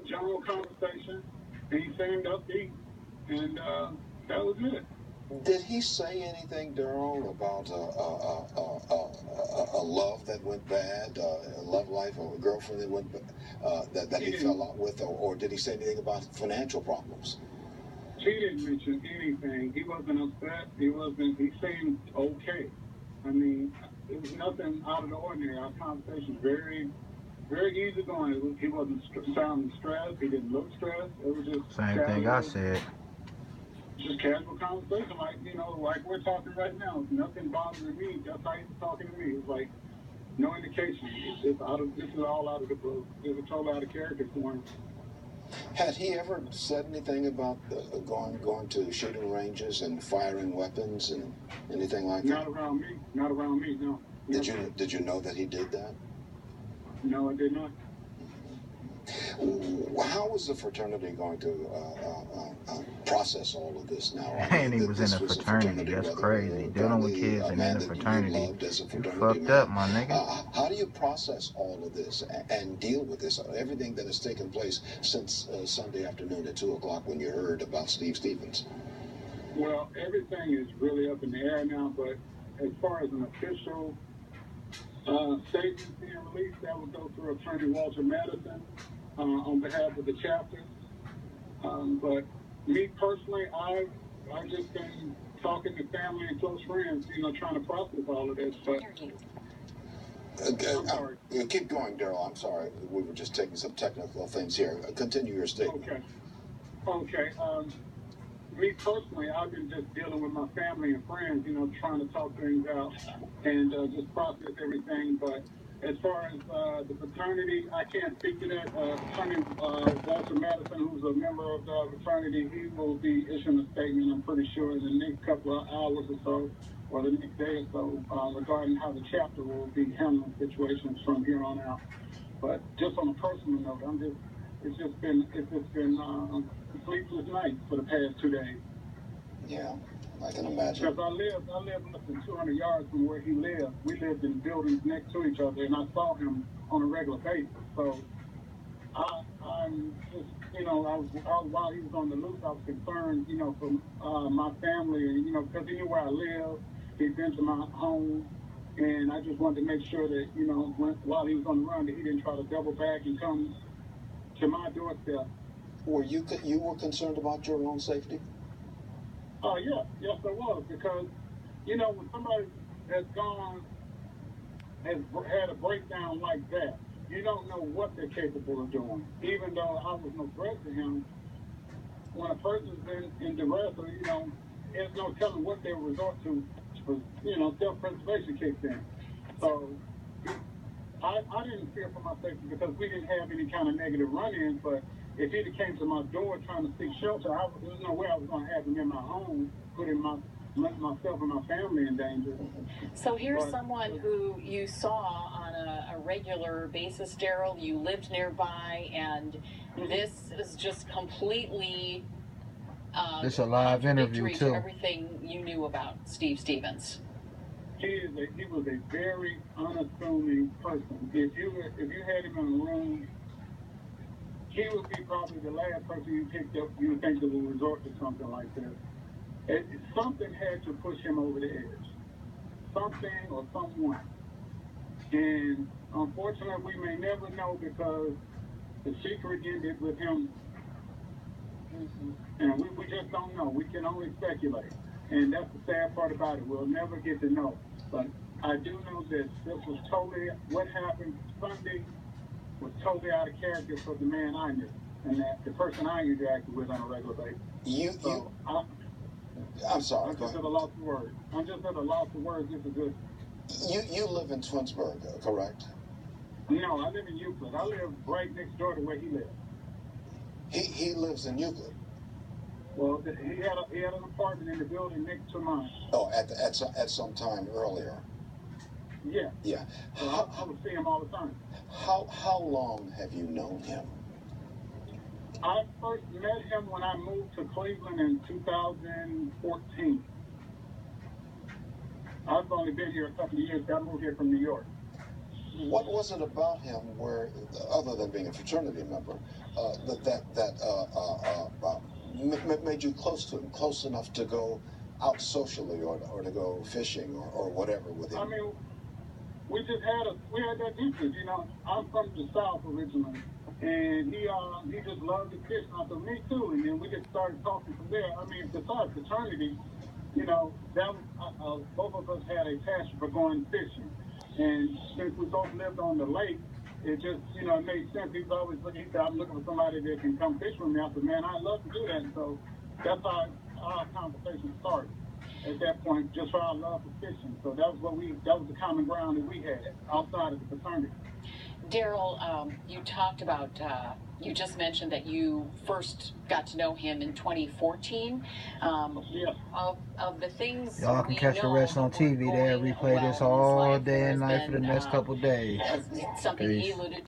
general conversation, and he seemed upbeat, and that was it. Did he say anything, Darryl, about a love that went bad, a love life, or a girlfriend that went that he fell out with, or did he say anything about financial problems? She didn't mention anything. He wasn't upset. He seemed okay. I mean, it was nothing out of the ordinary. Our conversation very, very easy going. He wasn't sounding stressed. He didn't look stressed. It was just same thing I said. Just casual conversation, like like we're talking right now. Nothing bothering me. Just how he's talking to me. It's like no indication. This is all out of the blue. It was totally out of character for him. Had he ever said anything about going to shooting ranges and firing weapons and anything like that? Not around me. Not around me. No. Did you know that he did that? No, I did not. How is the fraternity going to process all of this now? And he was in a fraternity. That's crazy. Dealing with kids and in a fraternity. You fucked up, my nigga. How do you process all of this and deal with this? Everything that has taken place since Sunday afternoon at 2 o'clock when you heard about Steve Stevens? Well, everything is really up in the air now, but as far as an official statement being released, that would go through Attorney Walter Madison on behalf of the chapter. But me personally, I've just been talking to family and close friends, trying to process all of this. But I'm sorry. Keep going, Darryl. I'm sorry. We were just taking some technical things here. Continue your statement. Okay. Me personally, I've been just dealing with my family and friends, trying to talk things out and just process everything. But as far as the fraternity, I can't speak to that. Attorney Walter Madison, who's a member of the fraternity, he will be issuing a statement, I'm pretty sure, in the next couple of hours or so, or the next day or so, regarding how the chapter will be handling situations from here on out. But just on a personal note, it's just been sleepless nights for the past 2 days. Yeah, I can imagine. Because I live less than 200 yards from where he lived. We lived in buildings next to each other, and I saw him on a regular basis. So I'm just, while he was on the loose, I was concerned, for my family, and because he knew where I live, he'd been to my home, and I just wanted to make sure that, while he was on the run, that he didn't try to double back and come to my doorstep. Were you concerned about your own safety? Oh, yeah. Yes, I was. Because, when somebody has had a breakdown like that, you don't know what they're capable of doing. Even though I was no threat to him, when a person's been in duress, or, there's no telling what they'll resort to, self-preservation kicks in. So I didn't fear for my safety because we didn't have any kind of negative run-ins, but if he came to my door trying to seek shelter, there was no way I was going to have him in my home, putting myself and my family in danger. So here's someone who you saw on a regular basis, Darryl. You lived nearby, and this is just completely this a live interview to too. Everything you knew about Steve Stevens. He was a very unassuming person. If you had him in a room, he would be probably the last person you picked up you think that would resort to something like this. Something had to push him over the edge. Something or someone. And unfortunately, we may never know because the secret ended with him. And we just don't know. We can only speculate. And that's the sad part about it. We'll never get to know. But I do know that this was totally, what happened Sunday was totally out of character for the man I knew, and that the person I interacted with on a regular basis. I'm sorry. I'm just at a loss of words. This is good. You live in Twinsburg, correct? No, I live in Euclid. I live right next door to where he lives. He lives in Euclid. Well, he had an apartment in the building next to mine. Oh, at some time earlier. Yeah. Yeah. So I would see him all the time. How long have you known him? I first met him when I moved to Cleveland in 2014. I've only been here a couple of years. I moved here from New York. What was it about him where, other than being a fraternity member, that made you close to him, close enough to go out socially or to go fishing or whatever with him? I mean, we had that interest. You know, I'm from the South originally, and he just loved to fish. And I said, me too. And then we just started talking from there. I mean, besides fraternity, you know, that both of us had a passion for going fishing. And since we both lived on the lake, it just, you know, it made sense. He was always looking, he said, I'm looking for somebody that can come fish with me. I said, man, I'd love to do that. And so that's how our conversation started at that point, just for our love for fishing. So that was the common ground that we had outside of the fraternity. Darryl, you talked about, you just mentioned that you first got to know him in 2014. Yeah. Of the things y'all can catch the rest on TV. They'll replay this all day and night for the next couple days. Something he alluded